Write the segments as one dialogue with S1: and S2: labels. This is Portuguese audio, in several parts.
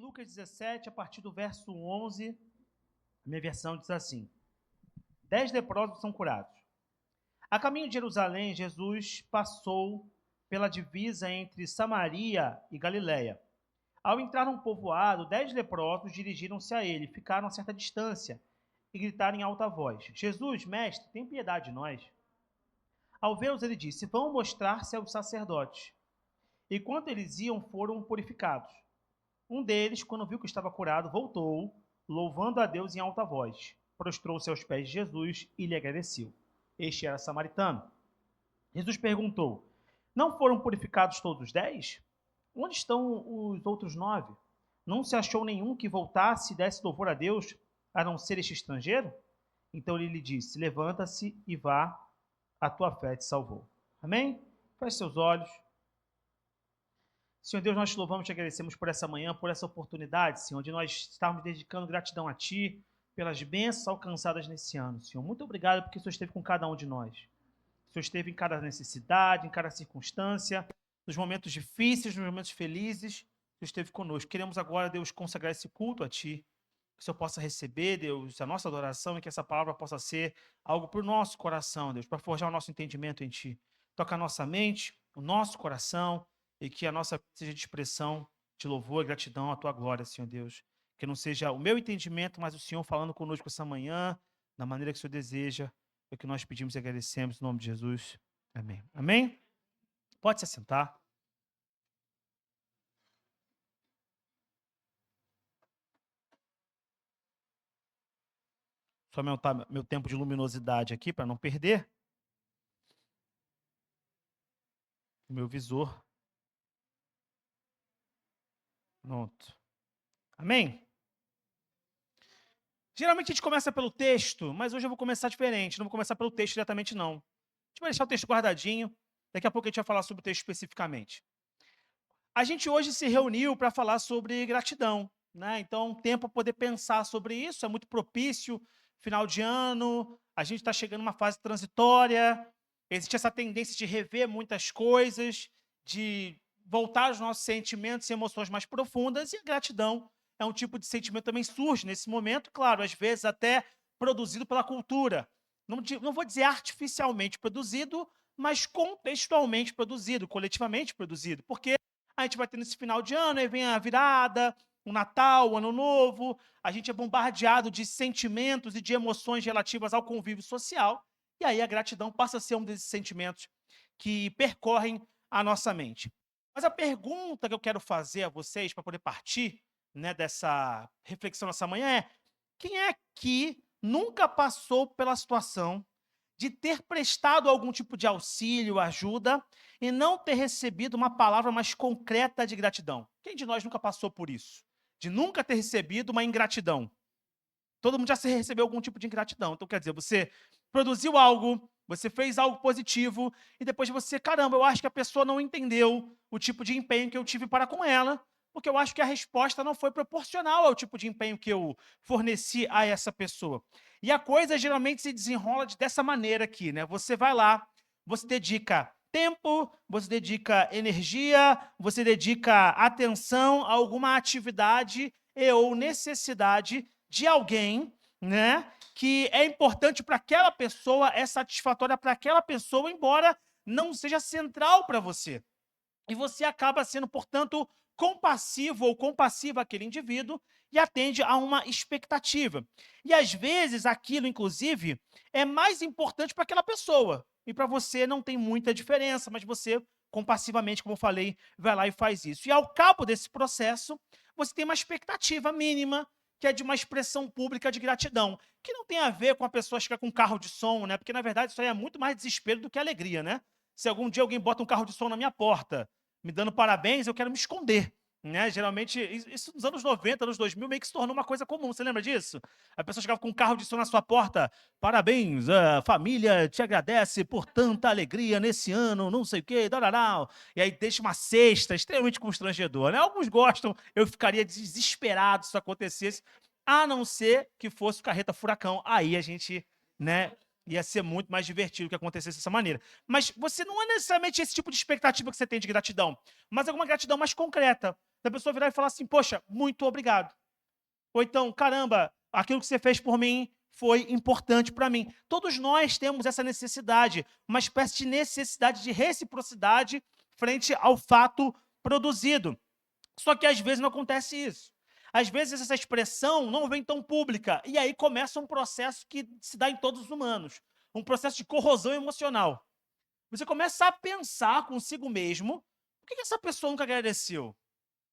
S1: Lucas 17, a partir do verso 11, a minha versão diz assim: 10 leprosos são curados. A caminho de Jerusalém, Jesus passou pela divisa entre Samaria e Galiléia. Ao entrar num povoado, 10 leprosos dirigiram-se a ele, ficaram a certa distância e gritaram em alta voz: Jesus, mestre, tem piedade de nós. Ao vê-los, ele disse: vão mostrar-se aos sacerdotes. E quando eles iam, foram purificados. Um deles, quando viu que estava curado, voltou, louvando a Deus em alta voz. Prostrou-se aos pés de Jesus e lhe agradeceu. Este era samaritano. Jesus perguntou: não foram purificados todos os 10? Onde estão os outros 9? Não se achou nenhum que voltasse e desse louvor a Deus, a não ser este estrangeiro? Então ele lhe disse: levanta-se e vá, a tua fé te salvou. Amém? Feche seus olhos. Senhor Deus, nós te louvamos e te agradecemos por essa manhã, por essa oportunidade, Senhor, de nós estarmos dedicando gratidão a Ti pelas bênçãos alcançadas nesse ano, Senhor. Muito obrigado porque o Senhor esteve com cada um de nós. O Senhor esteve em cada necessidade, em cada circunstância, nos momentos difíceis, nos momentos felizes, o Senhor esteve conosco. Queremos agora, Deus, consagrar esse culto a Ti, que o Senhor possa receber, Deus, a nossa adoração e que essa palavra possa ser algo para o nosso coração, Deus, para forjar o nosso entendimento em Ti. Toca a nossa mente, o nosso coração, e que a nossa seja de expressão de louvor e gratidão à Tua glória, Senhor Deus. Que não seja o meu entendimento, mas o Senhor falando conosco essa manhã, da maneira que o Senhor deseja. É o que nós pedimos e agradecemos, em nome de Jesus. Amém. Amém? Pode se assentar. Só aumentar meu tempo de luminosidade aqui, para não perder. O meu visor. Pronto. Amém? Geralmente a gente começa pelo texto, mas hoje eu vou começar diferente. Não vou começar pelo texto diretamente, não. A gente vai deixar o texto guardadinho. Daqui a pouco a gente vai falar sobre o texto especificamente. A gente hoje se reuniu para falar sobre gratidão, né? Então, um tempo para poder pensar sobre isso é muito propício. Final de ano, a gente está chegando numa fase transitória. Existe essa tendência de rever muitas coisas, de voltar aos nossos sentimentos e emoções mais profundas, e a gratidão é um tipo de sentimento que também surge nesse momento, claro, às vezes até produzido pela cultura. Não vou dizer artificialmente produzido, mas contextualmente produzido, coletivamente produzido, porque a gente vai ter nesse final de ano, aí vem a virada, o Natal, o Ano Novo, a gente é bombardeado de sentimentos e de emoções relativas ao convívio social, e aí a gratidão passa a ser um desses sentimentos que percorrem a nossa mente. Mas a pergunta que eu quero fazer a vocês, para poder partir, né, dessa reflexão nessa manhã é: quem é que nunca passou pela situação de ter prestado algum tipo de auxílio, ajuda, e não ter recebido uma palavra mais concreta de gratidão? Quem de nós nunca passou por isso? De nunca ter recebido uma ingratidão? Todo mundo já recebeu algum tipo de ingratidão. Então, quer dizer, você produziu algo, você fez algo positivo, e depois você, caramba, eu acho que a pessoa não entendeu o tipo de empenho que eu tive para com ela, porque eu acho que a resposta não foi proporcional ao tipo de empenho que eu forneci a essa pessoa. E a coisa geralmente se desenrola dessa maneira aqui, né? Você vai lá, você dedica tempo, você dedica energia, você dedica atenção a alguma atividade e ou necessidade de alguém, né, que é importante para aquela pessoa, é satisfatória para aquela pessoa, embora não seja central para você. E você acaba sendo, portanto, compassivo ou compassiva àquele indivíduo e atende a uma expectativa. E às vezes aquilo, inclusive, é mais importante para aquela pessoa. E para você não tem muita diferença, mas você, compassivamente, como eu falei, vai lá e faz isso. E ao cabo desse processo, você tem uma expectativa mínima, que é de uma expressão pública de gratidão, que não tem a ver com a pessoa chegar com um carro de som, né? Porque, na verdade, isso aí é muito mais desespero do que alegria, né? Se algum dia alguém bota um carro de som na minha porta, me dando parabéns, eu quero me esconder, né? Geralmente, isso nos anos 90, anos 2000, meio que se tornou uma coisa comum. Você lembra disso? A pessoa chegava com um carro de som na sua porta: parabéns, a família te agradece por tanta alegria nesse ano, não sei o quê, darará. E aí deixa uma cesta extremamente constrangedora, né? Alguns gostam, eu ficaria desesperado se isso acontecesse, a não ser que fosse o carreta furacão. Aí a gente, né, ia ser muito mais divertido que acontecesse dessa maneira. Mas você não é necessariamente esse tipo de expectativa que você tem de gratidão, mas alguma gratidão mais concreta. Da pessoa virar e falar assim, poxa, muito obrigado. Ou então, caramba, aquilo que você fez por mim foi importante para mim. Todos nós temos essa necessidade, uma espécie de necessidade de reciprocidade frente ao fato produzido. Só que às vezes não acontece isso. Às vezes essa expressão não vem tão pública, e aí começa um processo que se dá em todos os humanos, um processo de corrosão emocional. Você começa a pensar consigo mesmo, por que essa pessoa nunca agradeceu?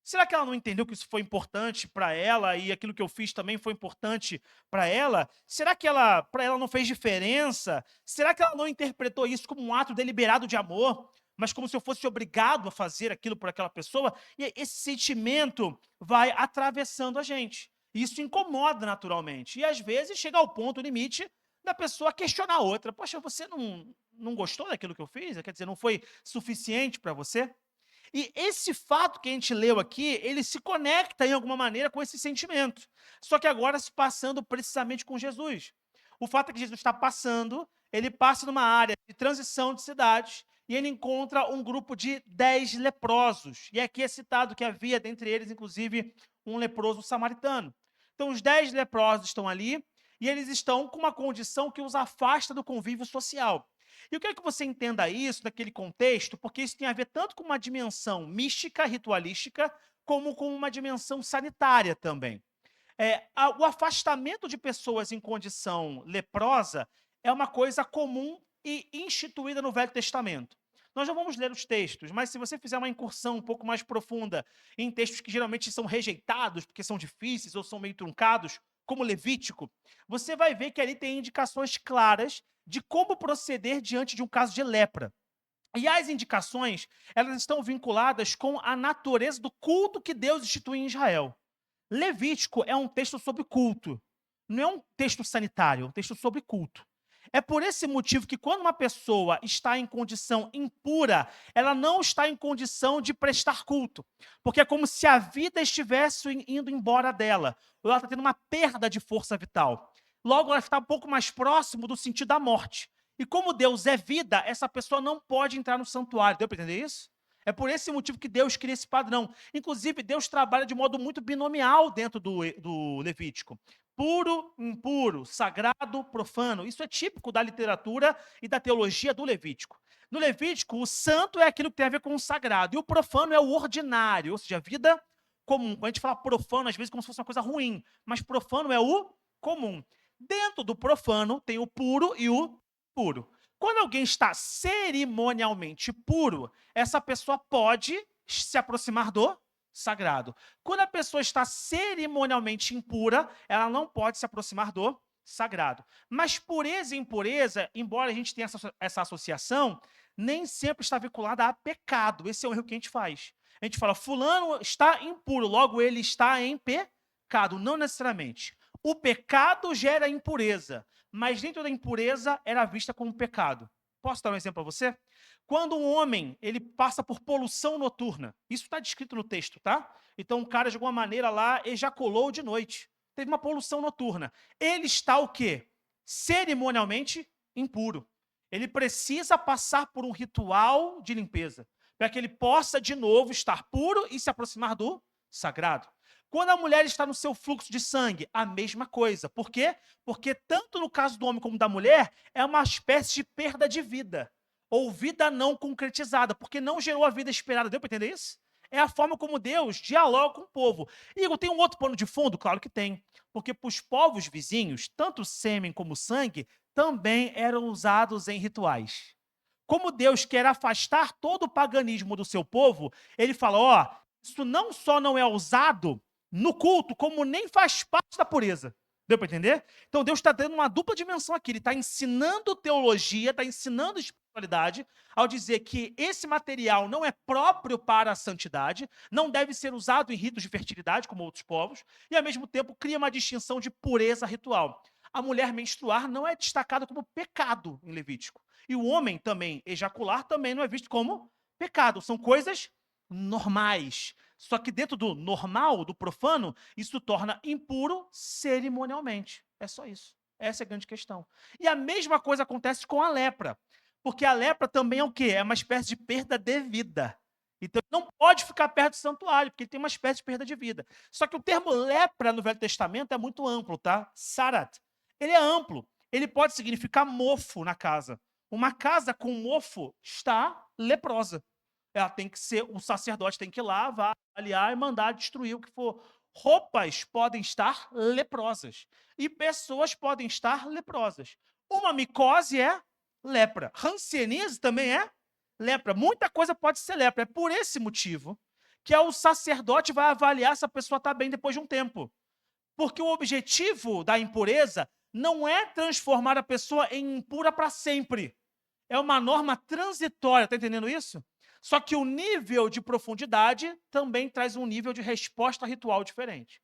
S1: Será que ela não entendeu que isso foi importante para ela e aquilo que eu fiz também foi importante para ela? Será que ela, para ela não fez diferença? Será que ela não interpretou isso como um ato deliberado de amor, mas como se eu fosse obrigado a fazer aquilo por aquela pessoa? E esse sentimento vai atravessando a gente. Isso incomoda naturalmente. E às vezes chega ao ponto limite da pessoa questionar a outra. Poxa, você não gostou daquilo que eu fiz? Quer dizer, não foi suficiente para você? E esse fato que a gente leu aqui, ele se conecta em alguma maneira com esse sentimento. Só que agora se passando precisamente com Jesus. O fato é que Jesus está passando, ele passa numa área de transição de cidades e ele encontra um grupo de 10 leprosos. E aqui é citado que havia dentre eles, inclusive, um leproso samaritano. Então, os 10 leprosos estão ali e eles estão com uma condição que os afasta do convívio social. E eu quero que você entenda isso naquele contexto, porque isso tem a ver tanto com uma dimensão mística, ritualística, como com uma dimensão sanitária também. O afastamento de pessoas em condição leprosa é uma coisa comum e instituída no Velho Testamento. Nós não vamos ler os textos, mas se você fizer uma incursão um pouco mais profunda em textos que geralmente são rejeitados, porque são difíceis ou são meio truncados, como Levítico, você vai ver que ali tem indicações claras de como proceder diante de um caso de lepra. E as indicações, elas estão vinculadas com a natureza do culto que Deus institui em Israel. Levítico é um texto sobre culto. Não é um texto sanitário, é um texto sobre culto. É por esse motivo que quando uma pessoa está em condição impura, ela não está em condição de prestar culto. Porque é como se a vida estivesse indo embora dela. Ou ela está tendo uma perda de força vital. Logo, ela está um pouco mais próximo do sentido da morte. E como Deus é vida, essa pessoa não pode entrar no santuário. Deu para entender isso? É por esse motivo que Deus cria esse padrão. Inclusive, Deus trabalha de modo muito binomial dentro do Levítico. Puro, impuro, sagrado, profano. Isso é típico da literatura e da teologia do Levítico. No Levítico, o santo é aquilo que tem a ver com o sagrado, e o profano é o ordinário, ou seja, a vida comum. Quando a gente fala profano, às vezes, como se fosse uma coisa ruim, mas profano é o comum. Dentro do profano, tem o puro e o puro. Quando alguém está cerimonialmente puro, essa pessoa pode se aproximar do sagrado. Quando a pessoa está cerimonialmente impura, ela não pode se aproximar do sagrado. Mas pureza e impureza, embora a gente tenha essa associação, nem sempre está vinculada a pecado. Esse é o erro que a gente faz. A gente fala, fulano está impuro, logo ele está em pecado. Não necessariamente. O pecado gera impureza, mas nem toda impureza era vista como pecado. Posso dar um exemplo para você? Quando um homem ele passa por poluição noturna, isso está descrito no texto, tá? Então, um cara, de alguma maneira, lá ejaculou de noite. Teve uma poluição noturna. Ele está o quê? Cerimonialmente impuro. Ele precisa passar por um ritual de limpeza, para que ele possa, de novo, estar puro e se aproximar do sagrado. Quando a mulher está no seu fluxo de sangue, a mesma coisa. Por quê? Porque tanto no caso do homem como da mulher, é uma espécie de perda de vida. Ou vida não concretizada, porque não gerou a vida esperada. Deu para entender isso? É a forma como Deus dialoga com o povo. E tem um outro pano de fundo? Claro que tem. Porque para os povos vizinhos, tanto o sêmen como o sangue também eram usados em rituais. Como Deus quer afastar todo o paganismo do seu povo, ele fala, ó, isso não só não é usado no culto, como nem faz parte da pureza. Deu para entender? Então Deus está dando uma dupla dimensão aqui. Ele está ensinando teologia, está ensinando espiritualidade, ao dizer que esse material não é próprio para a santidade, não deve ser usado em ritos de fertilidade, como outros povos, e ao mesmo tempo cria uma distinção de pureza ritual. A mulher menstruar não é destacada como pecado em Levítico. E o homem também ejacular também não é visto como pecado. São coisas normais. Só que dentro do normal, do profano, isso torna impuro cerimonialmente. É só isso. Essa é a grande questão. E a mesma coisa acontece com a lepra. Porque a lepra também é o quê? É uma espécie de perda de vida. Então, ele não pode ficar perto do santuário, porque ele tem uma espécie de perda de vida. Só que o termo lepra no Velho Testamento é muito amplo, tá? Sarat. Ele é amplo. Ele pode significar mofo na casa. Uma casa com mofo está leprosa. Ela tem que ser, o sacerdote tem que ir lá, avaliar e mandar destruir o que for. Roupas podem estar leprosas. E pessoas podem estar leprosas. Uma micose é lepra. Hanseníase também é lepra. Muita coisa pode ser lepra. É por esse motivo que o sacerdote vai avaliar se a pessoa está bem depois de um tempo. Porque o objetivo da impureza não é transformar a pessoa em impura para sempre. É uma norma transitória, está entendendo isso? Só que o nível de profundidade também traz um nível de resposta ritual diferente.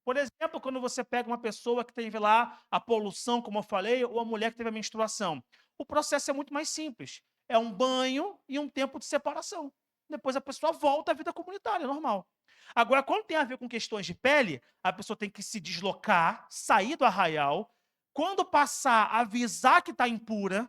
S1: Por exemplo, quando você pega uma pessoa que teve lá a poluição, como eu falei, ou a mulher que teve a menstruação, o processo é muito mais simples. É um banho e um tempo de separação. Depois a pessoa volta à vida comunitária, normal. Agora, quando tem a ver com questões de pele, a pessoa tem que se deslocar, sair do arraial. Quando passar, avisar que está impura.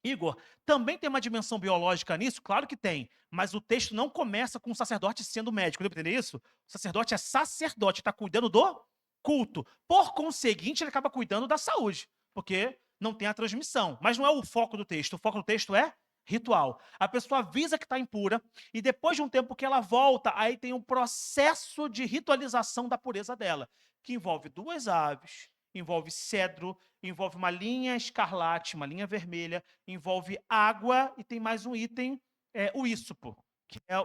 S1: Igor, também tem uma dimensão biológica nisso? Claro que tem, mas o texto não começa com o sacerdote sendo médico, deu para entender isso? O sacerdote é sacerdote, está cuidando do culto. Por conseguinte, ele acaba cuidando da saúde, porque não tem a transmissão. Mas não é o foco do texto, o foco do texto é ritual. A pessoa avisa que está impura, e depois de um tempo que ela volta, aí tem um processo de ritualização da pureza dela, que envolve 2 aves, envolve cedro, envolve uma linha escarlate, uma linha vermelha, envolve água e tem mais um item, o ísopo, que é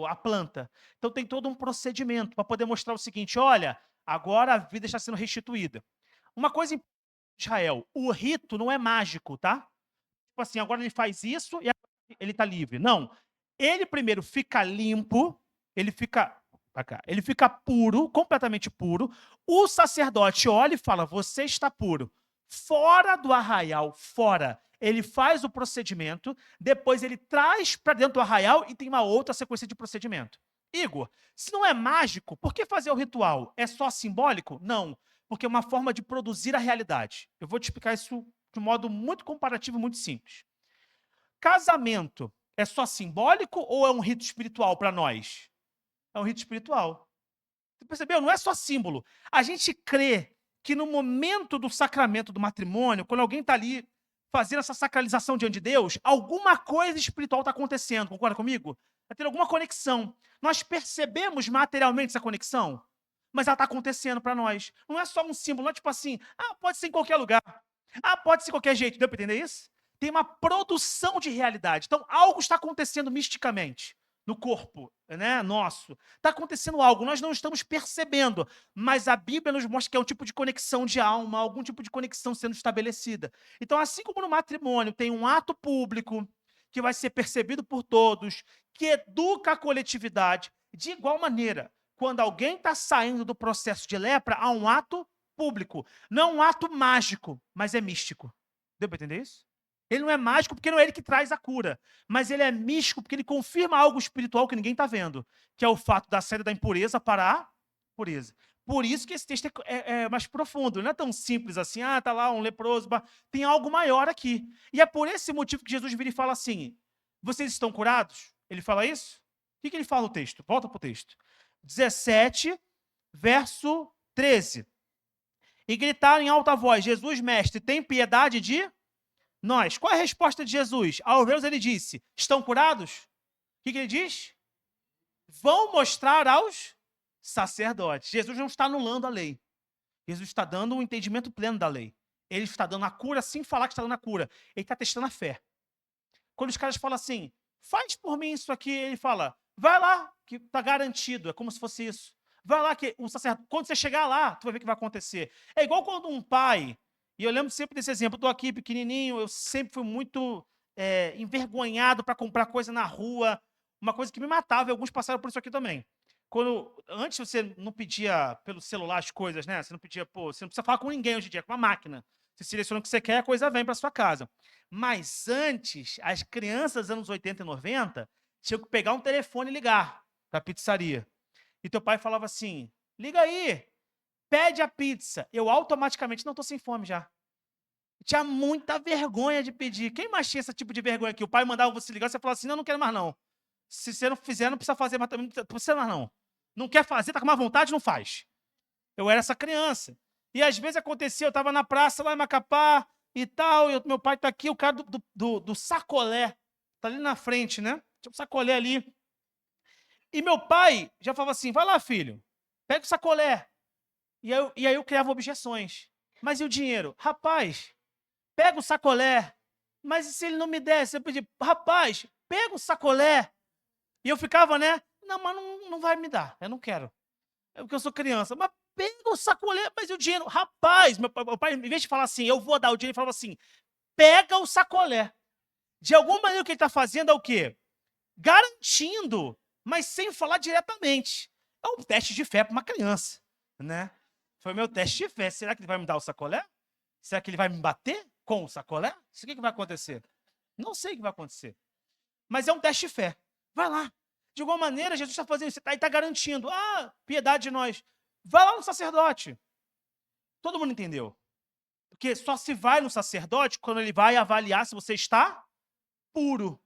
S1: a planta. Então tem todo um procedimento para poder mostrar o seguinte: olha, agora a vida está sendo restituída. Uma coisa em Israel, o rito não é mágico, tá? Tipo assim, agora ele faz isso e agora ele está livre. Não. Ele primeiro fica limpo, ele fica ele fica puro, completamente puro. O sacerdote olha e fala: você está puro. Fora do arraial, fora. Ele faz o procedimento, depois ele traz para dentro do arraial e tem uma outra sequência de procedimento. Igor, se não é mágico, por que fazer o ritual? É só simbólico? Não, porque é uma forma de produzir a realidade. Eu vou te explicar isso de um modo muito comparativo, muito simples. Casamento é só simbólico ou é um rito espiritual para nós? É um rito espiritual. Você percebeu? Não é só símbolo. A gente crê que no momento do sacramento do matrimônio, quando alguém está ali fazendo essa sacralização diante de Deus, alguma coisa espiritual está acontecendo. Concorda comigo? Está tendo alguma conexão. Nós percebemos materialmente essa conexão, mas ela está acontecendo para nós. Não é só um símbolo, não é tipo assim, pode ser em qualquer lugar. Pode ser de qualquer jeito. Deu para entender isso? Tem uma produção de realidade. Então, algo está acontecendo misticamente no corpo, né, nosso. Está acontecendo algo, nós não estamos percebendo, mas a Bíblia nos mostra que é um tipo de conexão de alma, algum tipo de conexão sendo estabelecida. Então, assim como no matrimônio tem um ato público que vai ser percebido por todos, que educa a coletividade, de igual maneira, quando alguém está saindo do processo de lepra, há um ato público. Não é um ato mágico, mas é místico. Deu para entender isso? Ele não é mágico porque não é ele que traz a cura, mas ele é místico porque ele confirma algo espiritual que ninguém está vendo, que é o fato da saída da impureza para a pureza. Por isso que esse texto é mais profundo, não é tão simples assim, tá lá um leproso, tem algo maior aqui. E é por esse motivo que Jesus vira e fala assim: vocês estão curados? Ele fala isso? O que ele fala no texto? Volta para o texto. 17, verso 13. E gritaram em alta voz: Jesus, mestre, tem piedade de nós. Qual é a resposta de Jesus? Ao vê-los, ele disse: estão curados? O que ele diz? Vão mostrar aos sacerdotes. Jesus não está anulando a lei. Jesus está dando um entendimento pleno da lei. Ele está dando a cura sem falar que está dando a cura. Ele está testando a fé. Quando os caras falam assim, faz por mim isso aqui, ele fala, vai lá, que está garantido. É como se fosse isso. Vai lá, que o sacerdote, quando você chegar lá, tu vai ver o que vai acontecer. É igual quando um pai, e eu lembro sempre desse exemplo, eu estou aqui pequenininho, eu sempre fui muito envergonhado para comprar coisa na rua, uma coisa que me matava, e alguns passaram por isso aqui também. Antes você não pedia pelo celular as coisas, né? Você não pedia, você não precisa falar com ninguém hoje em dia, com uma máquina. Você seleciona o que você quer, a coisa vem para sua casa. Mas antes, as crianças dos anos 80 e 90 tinham que pegar um telefone e ligar para a pizzaria. E teu pai falava assim, liga aí, pede a pizza. Eu automaticamente, não, estou sem fome já. Tinha muita vergonha de pedir. Quem mais tinha esse tipo de vergonha aqui? O pai mandava você ligar, você falava assim, não quero mais não. Se você não fizer, não precisa fazer, mas também não precisa mais, não. Não quer fazer, tá com má vontade, não faz. Eu era essa criança. E às vezes acontecia, eu estava na praça lá em Macapá e tal, e meu pai tá aqui, o cara do sacolé, tá ali na frente, né? Tinha um sacolé ali. E meu pai já falava assim, vai lá, filho, pega o sacolé. E aí eu criava objeções. Mas e o dinheiro? Rapaz, pega o sacolé. Mas e se ele não me desse? Eu pedi, rapaz, pega o sacolé. E eu ficava, né? Não, mas não vai me dar, eu não quero. É porque eu sou criança. Mas pega o sacolé, mas e o dinheiro? Rapaz, meu pai, em vez de falar assim, eu vou dar o dinheiro, ele falava assim, pega o sacolé. De alguma maneira o que ele está fazendo é o quê? Garantindo, mas sem falar diretamente. É um teste de fé para uma criança, né? Foi meu teste de fé. Será que ele vai me dar o sacolé? Será que ele vai me bater com o sacolé? Isso o que vai acontecer? Não sei o que vai acontecer. Mas é um teste de fé. Vai lá. De alguma maneira, Jesus está fazendo isso. Ele está garantindo. Ah, piedade de nós. Vai lá no sacerdote. Todo mundo entendeu. Porque só se vai no sacerdote quando ele vai avaliar se você está puro.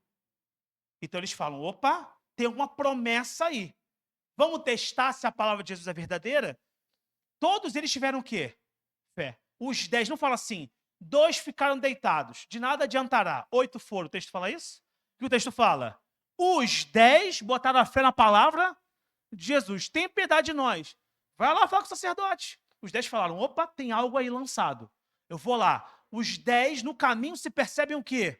S1: Então eles falam, opa, tem uma promessa aí. Vamos testar se a palavra de Jesus é verdadeira? Todos eles tiveram o quê? Fé. Os 10, não fala assim, 2 ficaram deitados, de nada adiantará. 8 foram, o texto fala isso? O que o texto fala? Os 10 botaram a fé na palavra de Jesus. Tem piedade de nós. Vai lá falar com o sacerdote. Os 10 falaram, opa, tem algo aí lançado. Eu vou lá. Os 10 no caminho se percebem o quê?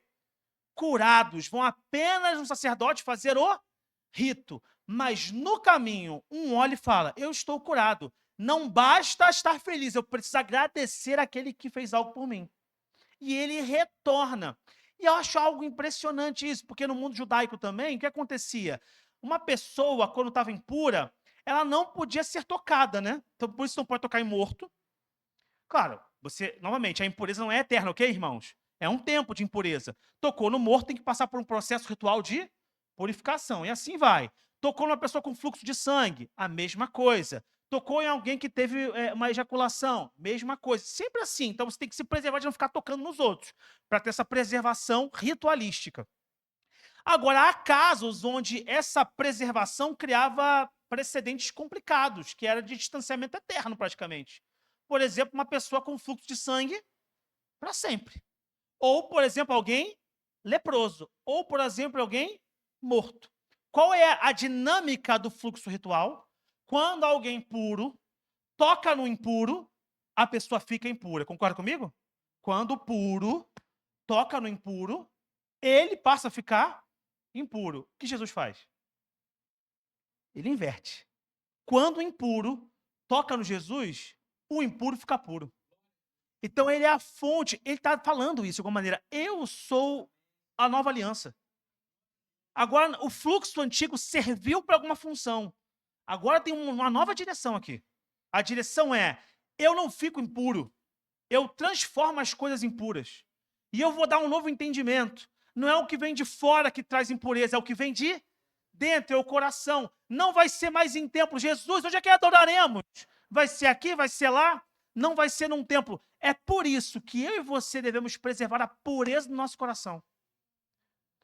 S1: Curados. Vão apenas no sacerdote fazer o rito. Mas no caminho, um olha e fala, eu estou curado. Não basta estar feliz, eu preciso agradecer aquele que fez algo por mim. E ele retorna. E eu acho algo impressionante isso, porque no mundo judaico também, o que acontecia? Uma pessoa, quando estava impura, ela não podia ser tocada, né? Então, por isso não pode tocar em morto. Claro, novamente, a impureza não é eterna, ok, irmãos? É um tempo de impureza. Tocou no morto, tem que passar por um processo ritual de purificação. E assim vai. Tocou numa pessoa com fluxo de sangue, a mesma coisa. Tocou em alguém que teve uma ejaculação, mesma coisa. Sempre assim. Então você tem que se preservar de não ficar tocando nos outros, para ter essa preservação ritualística. Agora, há casos onde essa preservação criava precedentes complicados, que era de distanciamento eterno, praticamente. Por exemplo, uma pessoa com fluxo de sangue para sempre. Ou, por exemplo, alguém leproso. Ou, por exemplo, alguém morto. Qual é a dinâmica do fluxo ritual? Quando alguém puro toca no impuro, a pessoa fica impura. Concorda comigo? Quando o puro toca no impuro, ele passa a ficar impuro. O que Jesus faz? Ele inverte. Quando o impuro toca no Jesus, o impuro fica puro. Então ele é a fonte, ele está falando isso de alguma maneira. Eu sou a nova aliança. Agora, o fluxo antigo serviu para alguma função. Agora tem uma nova direção aqui. A direção é, eu não fico impuro. Eu transformo as coisas impuras. E eu vou dar um novo entendimento. Não é o que vem de fora que traz impureza, é o que vem de dentro, é o coração. Não vai ser mais em templo. Jesus, onde é que adoraremos? Vai ser aqui, vai ser lá? Não vai ser num templo. É por isso que eu e você devemos preservar a pureza do nosso coração.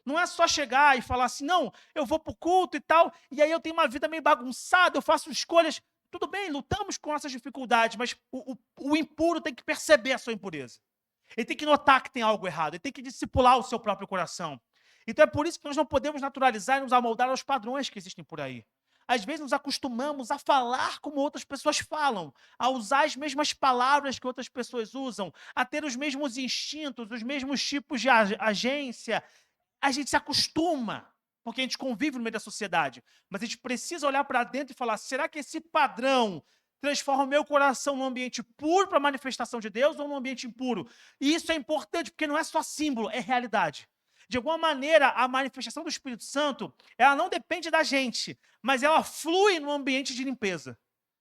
S1: Não é só chegar e falar assim, não, eu vou para o culto e tal, e aí eu tenho uma vida meio bagunçada, eu faço escolhas. Tudo bem, lutamos com nossas dificuldades, mas o impuro tem que perceber a sua impureza. Ele tem que notar que tem algo errado, ele tem que discipular o seu próprio coração. Então é por isso que nós não podemos naturalizar e nos amoldar aos padrões que existem por aí. Às vezes nos acostumamos a falar como outras pessoas falam, a usar as mesmas palavras que outras pessoas usam, a ter os mesmos instintos, os mesmos tipos de agência. A gente se acostuma, porque a gente convive no meio da sociedade. Mas a gente precisa olhar para dentro e falar, será que esse padrão transforma o meu coração num ambiente puro para a manifestação de Deus ou num ambiente impuro? E isso é importante, porque não é só símbolo, é realidade. De alguma maneira, a manifestação do Espírito Santo, ela não depende da gente, mas ela flui no ambiente de limpeza.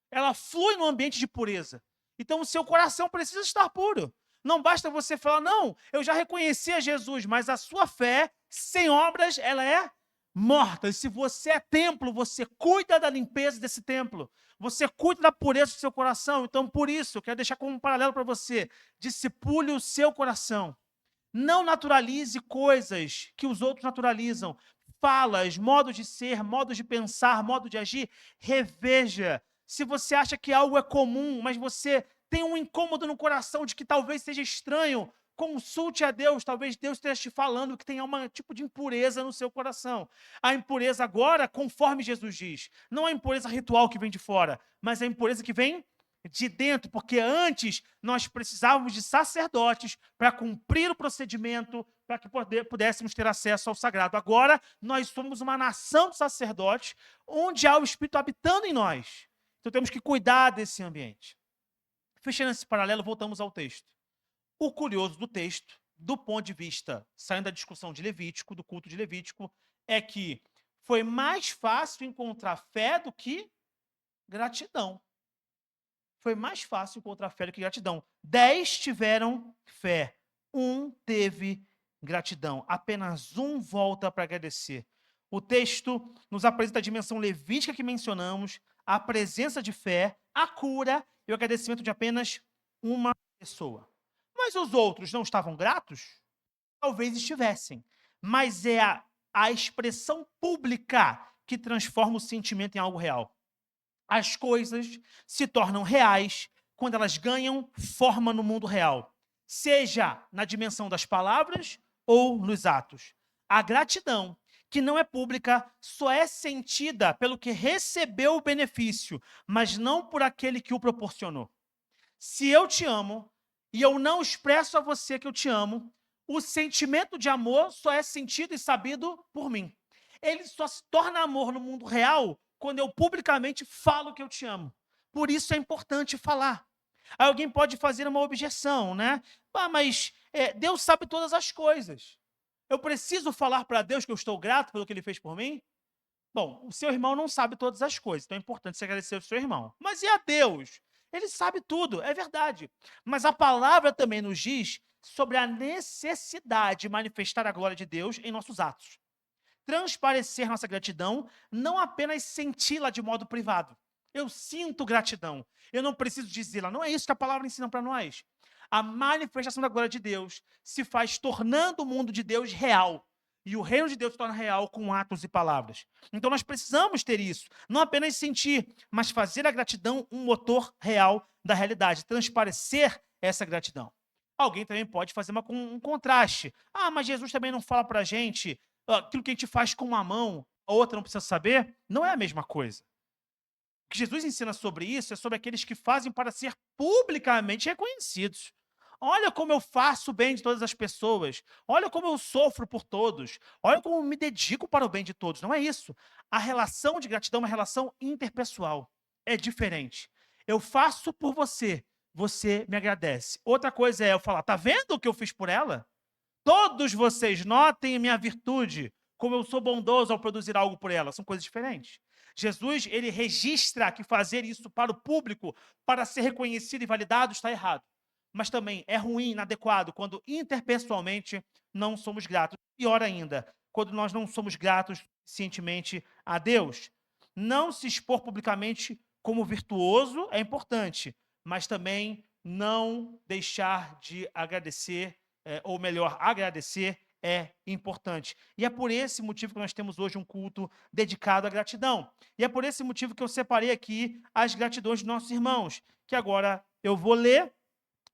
S1: Ela flui no ambiente de pureza. Então, o seu coração precisa estar puro. Não basta você falar, não, eu já reconheci a Jesus, mas a sua fé, sem obras, ela é morta. E se você é templo, você cuida da limpeza desse templo. Você cuida da pureza do seu coração. Então, por isso, eu quero deixar como um paralelo para você. Discipule o seu coração. Não naturalize coisas que os outros naturalizam. falas, modos de ser, modos de pensar, modo de agir, reveja. Se você acha que algo é comum, mas você tem um incômodo no coração de que talvez seja estranho, consulte a Deus. Talvez Deus esteja te falando que tem um tipo de impureza no seu coração. A impureza agora, conforme Jesus diz, não a impureza ritual que vem de fora, mas a impureza que vem de dentro, porque antes nós precisávamos de sacerdotes para cumprir o procedimento, para que pudéssemos ter acesso ao sagrado. Agora, nós somos uma nação de sacerdotes, onde há o Espírito habitando em nós. Então, temos que cuidar desse ambiente. Fechando esse paralelo, voltamos ao texto. O curioso do texto, do ponto de vista, saindo da discussão de Levítico, do culto de Levítico, é que foi mais fácil encontrar fé do que gratidão. Foi mais fácil encontrar fé do que gratidão. 10 tiveram fé, 1 teve gratidão. Apenas 1 volta para agradecer. O texto nos apresenta a dimensão levítica que mencionamos, a presença de fé, a cura e o agradecimento de apenas uma pessoa. Mas os outros não estavam gratos? Talvez estivessem. Mas é a expressão pública que transforma o sentimento em algo real. As coisas se tornam reais quando elas ganham forma no mundo real, seja na dimensão das palavras ou nos atos. A gratidão, que não é pública, só é sentida pelo que recebeu o benefício, mas não por aquele que o proporcionou. Se eu te amo e eu não expresso a você que eu te amo, o sentimento de amor só é sentido e sabido por mim. Ele só se torna amor no mundo real quando eu publicamente falo que eu te amo. Por isso é importante falar. Aí alguém pode fazer uma objeção, né? Mas Deus sabe todas as coisas. Eu preciso falar para Deus que eu estou grato pelo que Ele fez por mim? Bom, o seu irmão não sabe todas as coisas, então é importante você agradecer ao seu irmão. Mas e a Deus? Ele sabe tudo, é verdade. Mas a palavra também nos diz sobre a necessidade de manifestar a glória de Deus em nossos atos. Transparecer nossa gratidão, não apenas senti-la de modo privado. Eu sinto gratidão, eu não preciso dizê-la. Não é isso que a palavra ensina para nós. A manifestação da glória de Deus se faz tornando o mundo de Deus real. E o reino de Deus se torna real com atos e palavras. Então nós precisamos ter isso. Não apenas sentir, mas fazer a gratidão um motor real da realidade. Transparecer essa gratidão. Alguém também pode fazer um contraste. Mas Jesus também não fala para a gente aquilo que a gente faz com uma mão, a outra não precisa saber, não é a mesma coisa. O que Jesus ensina sobre isso é sobre aqueles que fazem para ser publicamente reconhecidos. Olha como eu faço o bem de todas as pessoas. Olha como eu sofro por todos. Olha como eu me dedico para o bem de todos. Não é isso. A relação de gratidão é uma relação interpessoal. É diferente. Eu faço por você, você me agradece. Outra coisa é eu falar, tá vendo o que eu fiz por ela? Todos vocês notem minha virtude, como eu sou bondoso ao produzir algo por ela. São coisas diferentes. Jesus, ele registra que fazer isso para o público, para ser reconhecido e validado, está errado. Mas também é ruim, inadequado, quando interpessoalmente não somos gratos. Pior ainda, quando nós não somos gratos suficientemente a Deus. Não se expor publicamente como virtuoso é importante, mas também não deixar de agradecer ou melhor, agradecer é importante. E é por esse motivo que nós temos hoje um culto dedicado à gratidão. E é por esse motivo que eu separei aqui as gratidões dos nossos irmãos, que agora eu vou ler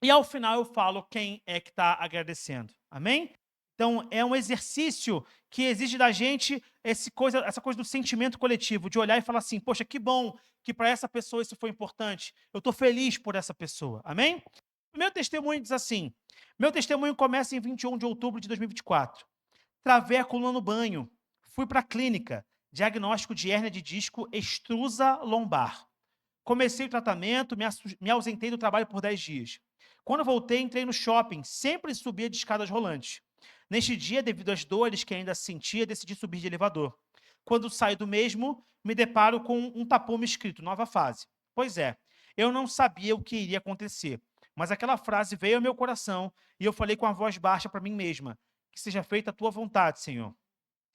S1: e ao final eu falo quem é que está agradecendo. Amém? Então, é um exercício que exige da gente essa coisa do sentimento coletivo, de olhar e falar assim, poxa, que bom que para essa pessoa isso foi importante. Eu estou feliz por essa pessoa. Amém? O meu testemunho diz assim, meu testemunho começa em 21 de outubro de 2024. Travei a coluna no banho, fui para a clínica, diagnóstico de hérnia de disco extrusa lombar. Comecei o tratamento, me ausentei do trabalho por 10 dias. Quando voltei, entrei no shopping, sempre subia de escadas rolantes. Neste dia, devido às dores que ainda sentia, decidi subir de elevador. Quando saio do mesmo, me deparo com um tapume escrito, nova fase. Pois é, eu não sabia o que iria acontecer, mas aquela frase veio ao meu coração e eu falei com a voz baixa para mim mesma, que seja feita a tua vontade, Senhor.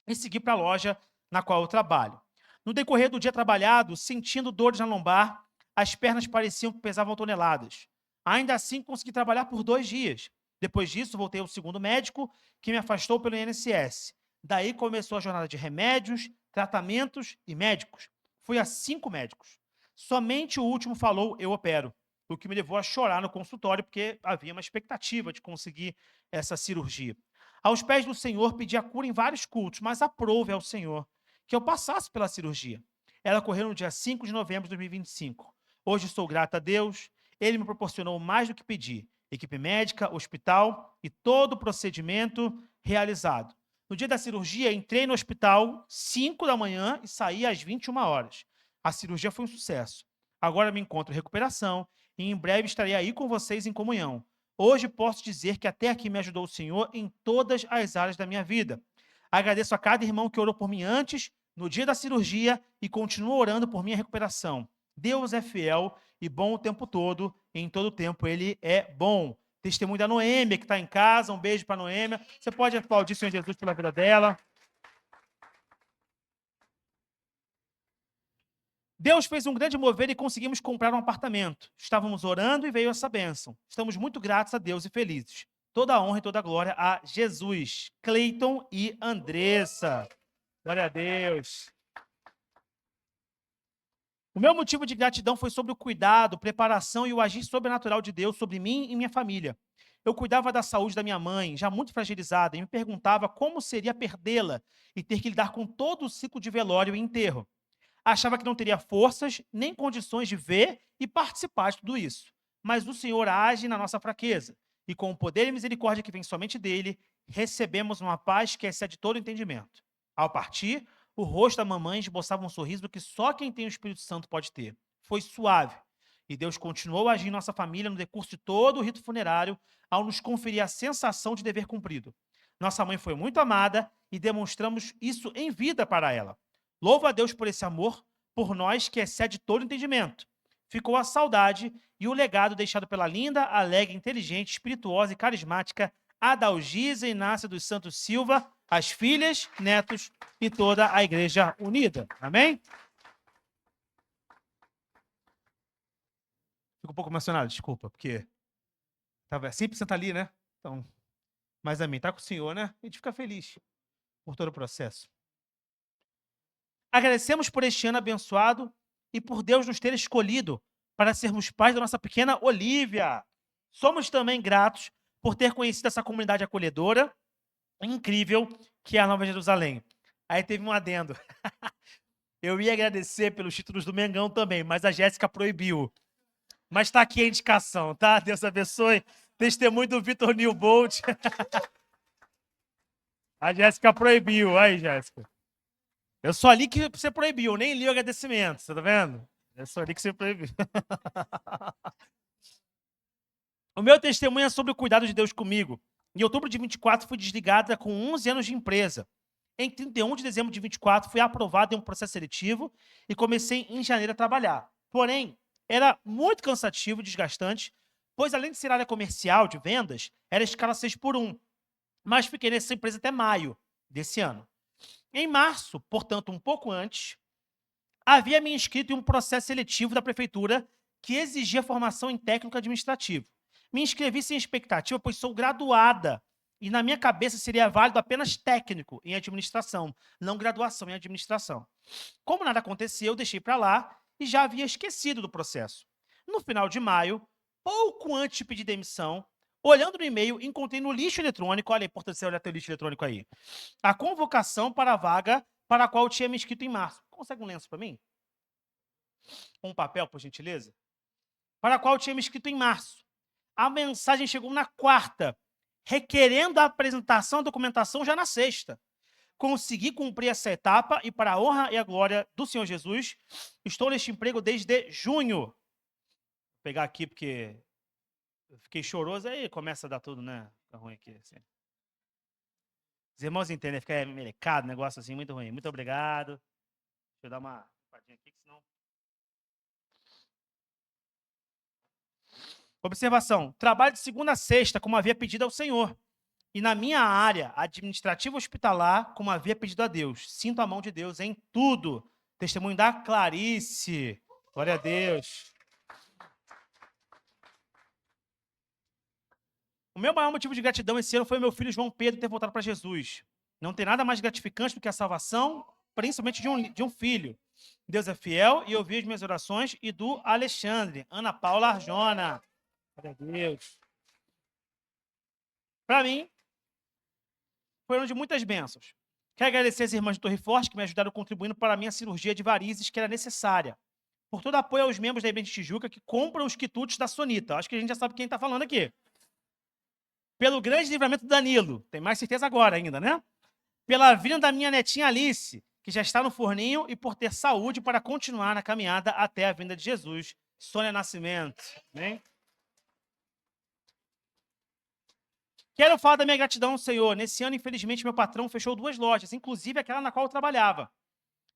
S1: E segui para a loja na qual eu trabalho. No decorrer do dia trabalhado, sentindo dores na lombar, as pernas pareciam que pesavam toneladas. Ainda assim, consegui trabalhar por 2 dias. Depois disso, voltei ao segundo médico, que me afastou pelo INSS. Daí começou a jornada de remédios, tratamentos e médicos. Fui a 5 médicos. Somente o último falou, eu opero. O que me levou a chorar no consultório, porque havia uma expectativa de conseguir essa cirurgia. Aos pés do Senhor, pedi a cura em vários cultos, mas aprove ao Senhor que eu passasse pela cirurgia. Ela ocorreu no dia 5 de novembro de 2025. Hoje sou grata a Deus, Ele me proporcionou mais do que pedi. Equipe médica, hospital e todo o procedimento realizado. No dia da cirurgia, entrei no hospital 5 da manhã e saí às 21 horas. A cirurgia foi um sucesso. Agora me encontro em recuperação e em breve estarei aí com vocês em comunhão. Hoje posso dizer que até aqui me ajudou o Senhor em todas as áreas da minha vida. Agradeço a cada irmão que orou por mim antes, no dia da cirurgia e continua orando por minha recuperação. Deus é fiel e bom o tempo todo, e em todo o tempo Ele é bom. Testemunho da Noêmia, que está em casa, um beijo para a Noêmia. Você pode aplaudir o Senhor Jesus pela vida dela. Deus fez um grande mover e conseguimos comprar um apartamento. Estávamos orando e veio essa bênção. Estamos muito gratos a Deus e felizes. Toda a honra e toda a glória a Jesus. Cleiton e Andressa. Glória a Deus. O meu motivo de gratidão foi sobre o cuidado, preparação e o agir sobrenatural de Deus sobre mim e minha família. Eu cuidava da saúde da minha mãe, já muito fragilizada, e me perguntava como seria perdê-la e ter que lidar com todo o ciclo de velório e enterro. Achava que não teria forças nem condições de ver e participar de tudo isso. Mas o Senhor age na nossa fraqueza, e com o poder e misericórdia que vem somente dele, recebemos uma paz que excede todo entendimento. Ao partir, o rosto da mamãe esboçava um sorriso que só quem tem o Espírito Santo pode ter. Foi suave. E Deus continuou a agir em nossa família no decurso de todo o rito funerário, ao nos conferir a sensação de dever cumprido. Nossa mãe foi muito amada e demonstramos isso em vida para ela. Louvo a Deus por esse amor, por nós que excede todo entendimento. Ficou a saudade e o legado deixado pela linda, alegre, inteligente, espirituosa e carismática Adalgisa Inácia dos Santos Silva, as filhas, netos e toda a Igreja Unida. Amém? Fico um pouco emocionado, desculpa, porque estava sempre senta ali, né? Então, mas a mim tá com o Senhor, né? A gente fica feliz por todo o processo. Agradecemos por este ano abençoado e por Deus nos ter escolhido para sermos pais da nossa pequena Olívia. Somos também gratos por ter conhecido essa comunidade acolhedora, incrível, que é a Nova Jerusalém. Aí teve um adendo. Eu ia agradecer pelos títulos do Mengão também, mas a Jéssica proibiu. Mas está aqui a indicação, tá? Deus abençoe. Testemunho do Vitor Newbold. A Jéssica proibiu. Aí, Jéssica. Eu só li que você proibiu, nem li o agradecimento, você tá vendo? Eu só li que você proibiu. O meu testemunho é sobre o cuidado de Deus comigo. Em outubro de 24, fui desligada com 11 anos de empresa. Em 31 de dezembro de 24, fui aprovado em um processo seletivo e comecei em janeiro a trabalhar. Porém, era muito cansativo e desgastante, pois além de ser área comercial, de vendas, era escala 6x1. Mas fiquei nessa empresa até maio desse ano. Em março, portanto, um pouco antes, havia me inscrito em um processo seletivo da prefeitura que exigia formação em técnico administrativo. Me inscrevi sem expectativa, pois sou graduada. E na minha cabeça seria válido apenas técnico em administração, não graduação em administração. Como nada aconteceu, eu deixei para lá e já havia esquecido do processo. No final de maio, pouco antes de pedir demissão, olhando no e-mail, encontrei no lixo eletrônico, olha a importância de você olhar teu lixo eletrônico aí, a convocação para a vaga para a qual eu tinha me inscrito em março. Consegue um lenço para mim? Um papel, por gentileza? Para a qual eu tinha me inscrito em março. A mensagem chegou na quarta, requerendo a apresentação da documentação já na sexta. Consegui cumprir essa etapa e, para a honra e a glória do Senhor Jesus, estou neste emprego desde junho. Vou pegar aqui porque eu fiquei choroso, aí começa a dar tudo, né? Fica ruim aqui, assim. Os irmãos entendem, fica melecado, negócio assim, muito ruim. Muito obrigado. Deixa eu dar uma limpadinha aqui, que senão... Observação. Trabalho de segunda a sexta, como havia pedido ao Senhor. E na minha área administrativa hospitalar, como havia pedido a Deus. Sinto a mão de Deus em tudo. Testemunho da Clarice. Glória a Deus. O meu maior motivo de gratidão esse ano foi meu filho João Pedro ter voltado para Jesus. Não tem nada mais gratificante do que a salvação, principalmente de um filho. Deus é fiel e ouviu as minhas orações e do Alexandre, Ana Paula Arjona. Glória a Deus. Para mim, foi um ano de muitas bênçãos. Quero agradecer às irmãs de Torre Forte que me ajudaram contribuindo para a minha cirurgia de varizes, que era necessária. Por todo apoio aos membros da IBM de Tijuca que compram os quitutes da Sonita. Acho que a gente já sabe quem está falando aqui. Pelo grande livramento do Danilo. Tem mais certeza agora ainda, né? Pela vinda da minha netinha Alice, que já está no forninho, e por ter saúde para continuar na caminhada até a vinda de Jesus. Sônia Nascimento. Amém? Quero falar da minha gratidão ao Senhor. Nesse ano, infelizmente, meu patrão fechou 2 lojas, inclusive aquela na qual eu trabalhava.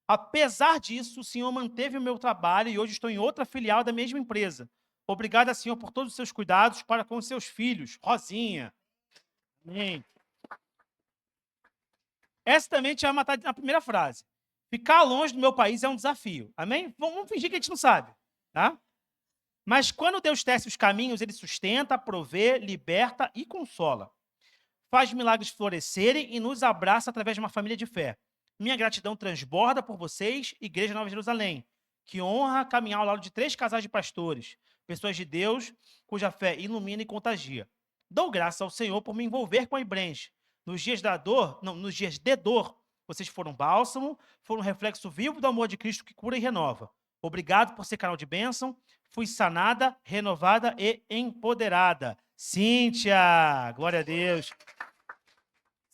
S1: Apesar disso, o Senhor manteve o meu trabalho e hoje estou em outra filial da mesma empresa. Obrigada, Senhor, por todos os seus cuidados para com os seus filhos. Rosinha. Amém. Essa também tinha matado na primeira frase. Ficar longe do meu país é um desafio. Amém? Vamos fingir que a gente não sabe. Tá? Mas quando Deus tece os caminhos, Ele sustenta, provê, liberta e consola. Faz milagres florescerem e nos abraça através de uma família de fé. Minha gratidão transborda por vocês, Igreja Nova Jerusalém, que honra caminhar ao lado de 3 casais de pastores, pessoas de Deus, cuja fé ilumina e contagia. Dou graças ao Senhor por me envolver com a Ibranche. Nos dias de dor, vocês foram bálsamo, foram um reflexo vivo do amor de Cristo que cura e renova. Obrigado por ser canal de bênção. Fui sanada, renovada e empoderada. Cíntia, glória a Deus.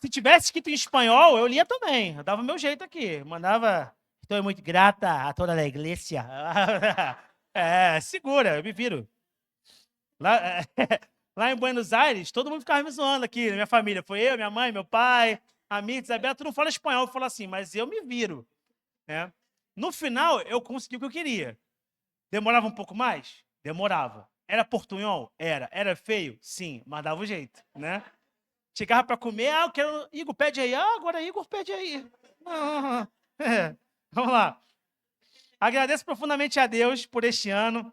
S1: Se tivesse escrito em espanhol, eu lia também. Eu dava o meu jeito aqui. Mandava. Estou muito grata a toda a igreja. Segura, eu me viro. Lá, lá em Buenos Aires, todo mundo ficava me zoando aqui, na minha família. Foi eu, minha mãe, meu pai, a minha Isabela, tu não fala espanhol. Eu falo assim, mas eu me viro. Né? No final, eu consegui o que eu queria. Demorava um pouco mais? Demorava. Era portunhol? Era. Era feio? Sim, mas dava o jeito, né? Chegava para comer, eu quero... Igor, pede aí. Agora Igor, pede aí. Vamos lá. Agradeço profundamente a Deus por este ano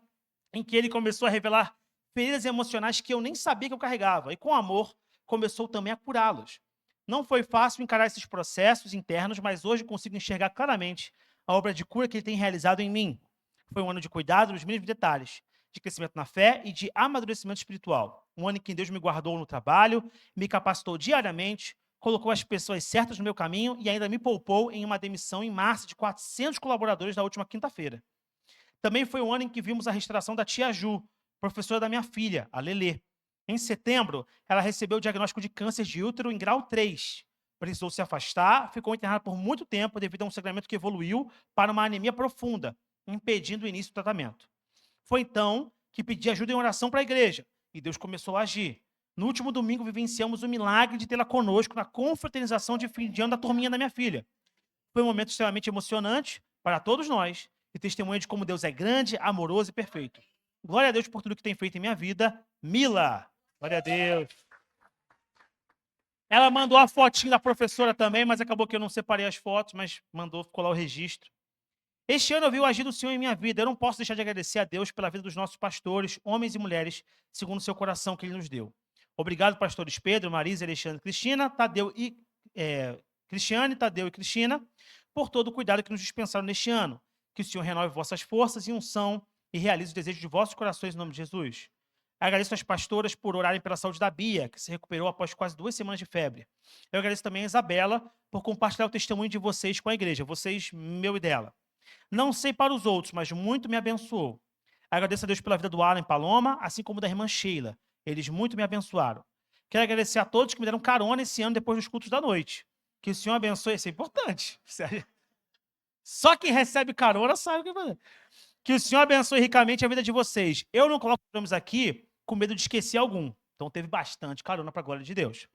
S1: em que Ele começou a revelar feridas emocionais que eu nem sabia que eu carregava. E com amor, começou também a curá-los. Não foi fácil encarar esses processos internos, mas hoje consigo enxergar claramente a obra de cura que Ele tem realizado em mim. Foi um ano de cuidado nos mínimos detalhes, de crescimento na fé e de amadurecimento espiritual. Um ano em que Deus me guardou no trabalho, me capacitou diariamente, colocou as pessoas certas no meu caminho e ainda me poupou em uma demissão em março de 400 colaboradores da última quinta-feira. Também foi um ano em que vimos a restauração da tia Ju, professora da minha filha, a Lelê. Em setembro, ela recebeu o diagnóstico de câncer de útero em grau 3. Precisou se afastar, ficou internada por muito tempo devido a um sangramento que evoluiu para uma anemia profunda, impedindo o início do tratamento. Foi então que pedi ajuda em oração para a igreja, e Deus começou a agir. No último domingo, vivenciamos o milagre de tê-la conosco na confraternização de fim de ano da turminha da minha filha. Foi um momento extremamente emocionante para todos nós, e testemunha de como Deus é grande, amoroso e perfeito. Glória a Deus por tudo que tem feito em minha vida. Mila, glória a Deus. Ela mandou a fotinha da professora também, mas acabou que eu não separei as fotos, mas mandou, ficou lá o registro. Este ano eu vi o agir do Senhor em minha vida. Eu não posso deixar de agradecer a Deus pela vida dos nossos pastores, homens e mulheres, segundo o seu coração que Ele nos deu. Obrigado, pastores Pedro, Marisa, Alexandre, Cristina, Cristiane, Tadeu e Cristina, por todo o cuidado que nos dispensaram neste ano. Que o Senhor renove vossas forças e unção e realize os desejos de vossos corações em nome de Jesus. Agradeço às pastoras por orarem pela saúde da Bia, que se recuperou após quase 2 semanas de febre. Eu agradeço também a Isabela por compartilhar o testemunho de vocês com a igreja, vocês, meu e dela. Não sei para os outros, mas muito me abençoou. Agradeço a Deus pela vida do Alan e Paloma, assim como da irmã Sheila. Eles muito me abençoaram. Quero agradecer a todos que me deram carona esse ano depois dos cultos da noite. Que o Senhor abençoe, isso é importante. Só quem recebe carona sabe o que fazer. Que o Senhor abençoe ricamente a vida de vocês. Eu não coloco os nomes aqui com medo de esquecer algum. Então teve bastante carona para a glória de Deus.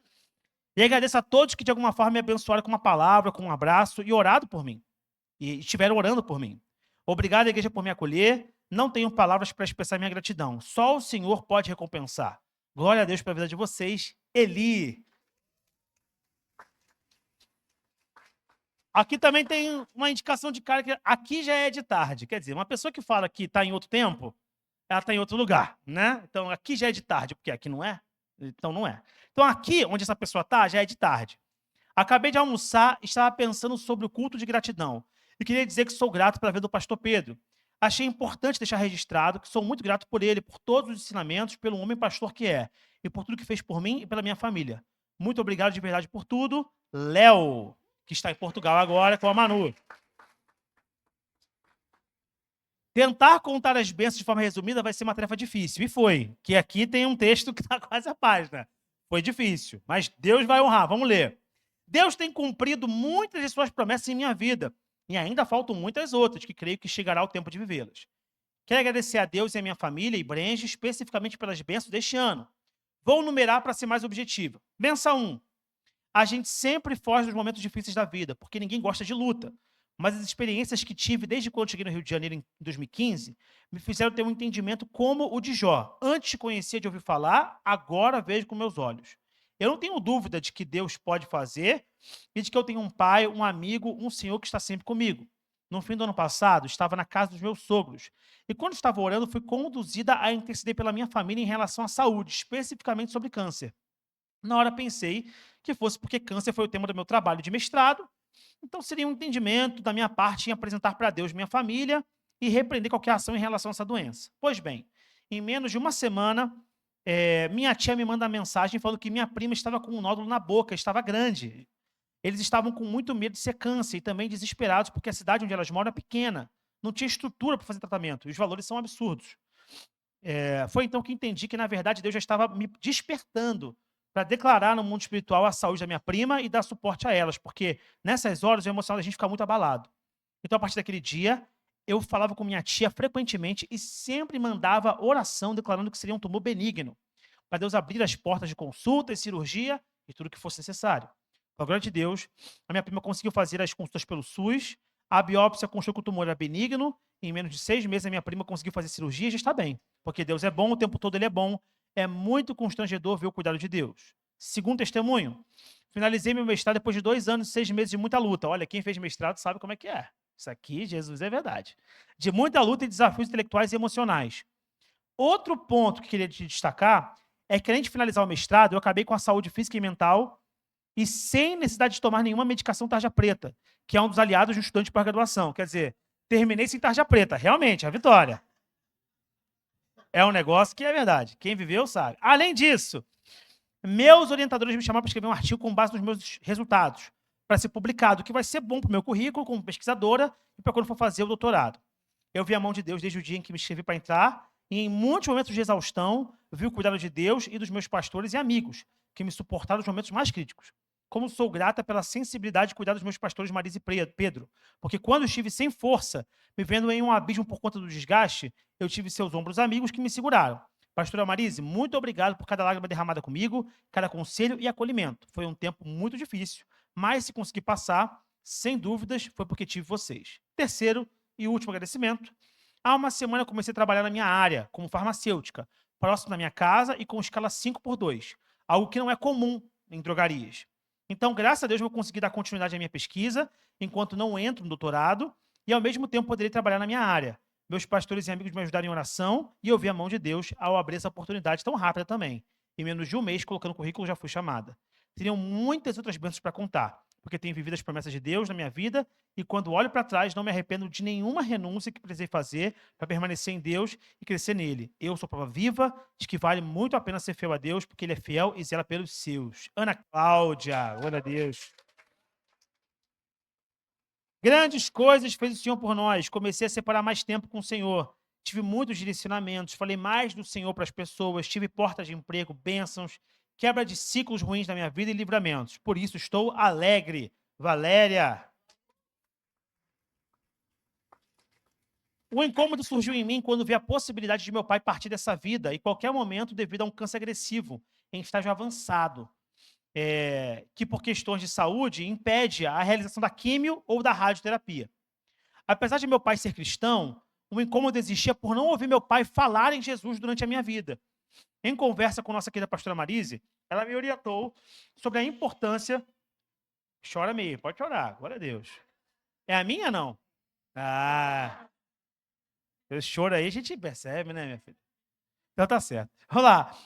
S1: E agradeço a todos que de alguma forma me abençoaram com uma palavra, com um abraço e orado por mim. E estiveram orando por mim. Obrigado, igreja, por me acolher. Não tenho palavras para expressar minha gratidão. Só o Senhor pode recompensar. Glória a Deus pela vida de vocês. Eli. Aqui também tem uma indicação de cara que aqui já é de tarde. Quer dizer, uma pessoa que fala que está em outro tempo, ela está em outro lugar, né? Então, aqui já é de tarde, porque aqui não é. Então, não é. Então, aqui, onde essa pessoa está, já é de tarde. Acabei de almoçar e estava pensando sobre o culto de gratidão. E queria dizer que sou grato pela vida do pastor Pedro. Achei importante deixar registrado que sou muito grato por ele, por todos os ensinamentos, pelo homem pastor que é, e por tudo que fez por mim e pela minha família. Muito obrigado de verdade por tudo. Léo, que está em Portugal agora com a Manu. Tentar contar as bênçãos de forma resumida vai ser uma tarefa difícil. E foi. Que aqui tem um texto que está quase a página. Foi difícil, mas Deus vai honrar. Vamos ler. Deus tem cumprido muitas de suas promessas em minha vida. E ainda faltam muitas outras, que creio que chegará o tempo de vivê-las. Quero agradecer a Deus e a minha família e Brenge, especificamente pelas bênçãos deste ano. Vou numerar para ser mais objetivo. Benção 1. A gente sempre foge dos momentos difíceis da vida, porque ninguém gosta de luta. Mas as experiências que tive desde quando cheguei no Rio de Janeiro em 2015 me fizeram ter um entendimento como o de Jó. Antes conhecia de ouvir falar, agora vejo com meus olhos. Eu não tenho dúvida de que Deus pode fazer e de que eu tenho um pai, um amigo, um Senhor que está sempre comigo. No fim do ano passado, estava na casa dos meus sogros. E quando estava orando, fui conduzida a interceder pela minha família em relação à saúde, especificamente sobre câncer. Na hora pensei que fosse porque câncer foi o tema do meu trabalho de mestrado, então seria um entendimento da minha parte em apresentar para Deus minha família e repreender qualquer ação em relação a essa doença. Pois bem, em menos de uma semana, minha tia me manda mensagem falando que minha prima estava com um nódulo na boca, estava grande. Eles estavam com muito medo de ser câncer e também desesperados porque a cidade onde elas moram é pequena, não tinha estrutura para fazer tratamento e os valores são absurdos. Foi então que entendi que, na verdade, Deus já estava me despertando para declarar no mundo espiritual a saúde da minha prima e dar suporte a elas, porque nessas horas o emocional da gente fica muito abalado. Então, a partir daquele dia, eu falava com minha tia frequentemente e sempre mandava oração declarando que seria um tumor benigno, para Deus abrir as portas de consulta e cirurgia e tudo o que fosse necessário. Com a glória de Deus, a minha prima conseguiu fazer as consultas pelo SUS, a biópsia constatou que o tumor era benigno, e em menos de 6 meses a minha prima conseguiu fazer cirurgia e já está bem, porque Deus é bom, o tempo todo ele é bom. É muito constrangedor ver o cuidado de Deus. Segundo testemunho, finalizei meu mestrado depois de 2 anos e 6 meses de muita luta. Olha, quem fez mestrado sabe como é que é. Isso aqui, Jesus, é verdade. De muita luta e desafios intelectuais e emocionais. Outro ponto que queria te destacar é que, além de finalizar o mestrado, eu acabei com a saúde física e mental e sem necessidade de tomar nenhuma medicação tarja preta, que é um dos aliados de um estudante de pós-graduação. Quer dizer, terminei sem tarja preta. Realmente, a vitória. É um negócio que é verdade. Quem viveu sabe. Além disso, meus orientadores me chamaram para escrever um artigo com base nos meus resultados, para ser publicado, que vai ser bom para o meu currículo como pesquisadora e para quando for fazer o doutorado. Eu vi a mão de Deus desde o dia em que me inscrevi para entrar, e em muitos momentos de exaustão, vi o cuidado de Deus e dos meus pastores e amigos, que me suportaram nos momentos mais críticos. Como sou grata pela sensibilidade e cuidado dos meus pastores Marisa e Pedro, porque quando estive sem força, me vendo em um abismo por conta do desgaste, eu tive seus ombros amigos que me seguraram. Pastora Marise, muito obrigado por cada lágrima derramada comigo, cada conselho e acolhimento. Foi um tempo muito difícil, mas se consegui passar, sem dúvidas, foi porque tive vocês. Terceiro e último agradecimento. Há uma semana eu comecei a trabalhar na minha área, como farmacêutica, próximo da minha casa e com escala 5x2, algo que não é comum em drogarias. Então, graças a Deus, eu vou conseguir dar continuidade à minha pesquisa, enquanto não entro no doutorado, e ao mesmo tempo poderei trabalhar na minha área. Meus pastores e amigos me ajudaram em oração, e eu vi a mão de Deus ao abrir essa oportunidade tão rápida também. Em menos de um mês, colocando o currículo, já fui chamada. Teriam muitas outras bênçãos para contar, porque tenho vivido as promessas de Deus na minha vida, e quando olho para trás, não me arrependo de nenhuma renúncia que precisei fazer para permanecer em Deus e crescer nele. Eu sou prova viva de que vale muito a pena ser fiel a Deus, porque ele é fiel e zela pelos seus. Ana Cláudia, glória a Deus. Grandes coisas fez o Senhor por nós. Comecei a separar mais tempo com o Senhor. Tive muitos direcionamentos, falei mais do Senhor para as pessoas, tive portas de emprego, bênçãos, quebra de ciclos ruins na minha vida e livramentos. Por isso estou alegre. Valéria. O incômodo surgiu em mim quando vi a possibilidade de meu pai partir dessa vida, em qualquer momento, devido a um câncer agressivo, em estágio avançado, que por questões de saúde impede a realização da químio ou da radioterapia. Apesar de meu pai ser cristão, o incômodo existia por não ouvir meu pai falar em Jesus durante a minha vida. Em conversa com nossa querida pastora Marise, ela me orientou sobre a importância... Chora meio, pode chorar, glória a Deus. É a minha, não? Ah... Esse choro aí a gente percebe, né, minha filha? Então tá certo. Vamos lá.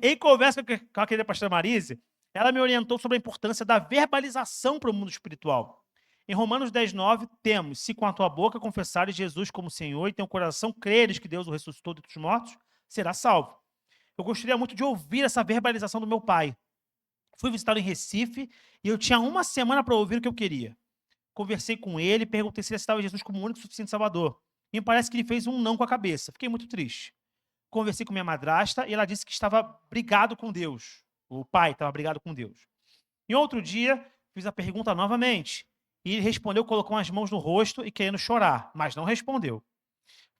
S1: Em conversa com a querida pastora Marise, Ela me orientou sobre a importância da verbalização para o mundo espiritual. Em Romanos 10:9, temos: se com a tua boca confessares Jesus como Senhor e teu coração creres que Deus o ressuscitou dentre os mortos, será salvo. Eu gostaria muito de ouvir essa verbalização do meu pai. Fui visitá-lo em Recife e eu tinha uma semana para ouvir o que eu queria. Conversei com ele, perguntei se ele aceitava Jesus como o único e suficiente Salvador. E me parece que ele fez um não com a cabeça. Fiquei muito triste. Conversei com minha madrasta e ela disse que estava brigado com Deus. O pai estava brigado com Deus. Em outro dia, fiz a pergunta novamente. E ele respondeu, colocou as mãos no rosto e querendo chorar, mas não respondeu.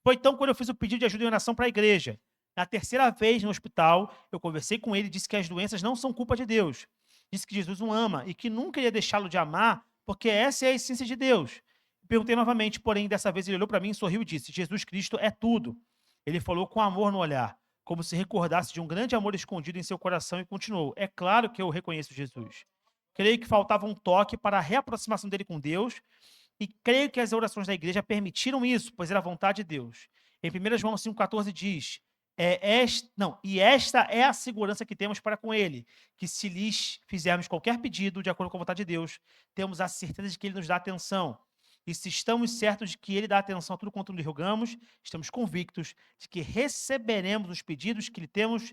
S1: Foi então quando eu fiz o pedido de ajuda e oração para a igreja. Na terceira vez no hospital, eu conversei com ele e disse que as doenças não são culpa de Deus. Disse que Jesus o ama e que nunca ia deixá-lo de amar, porque essa é a essência de Deus. Perguntei novamente, porém, dessa vez ele olhou para mim, sorriu e disse: Jesus Cristo é tudo. Ele falou com amor no olhar, como se recordasse de um grande amor escondido em seu coração e continuou: é claro que eu reconheço Jesus. Creio que faltava um toque para a reaproximação dele com Deus e creio que as orações da igreja permitiram isso, pois era a vontade de Deus. Em 1 João 5,14 diz: e esta é a segurança que temos para com ele, que se lhes fizermos qualquer pedido de acordo com a vontade de Deus, temos a certeza de que ele nos dá atenção. E se estamos certos de que ele dá atenção a tudo quanto lhe rogamos, estamos convictos de que receberemos os pedidos que lhe temos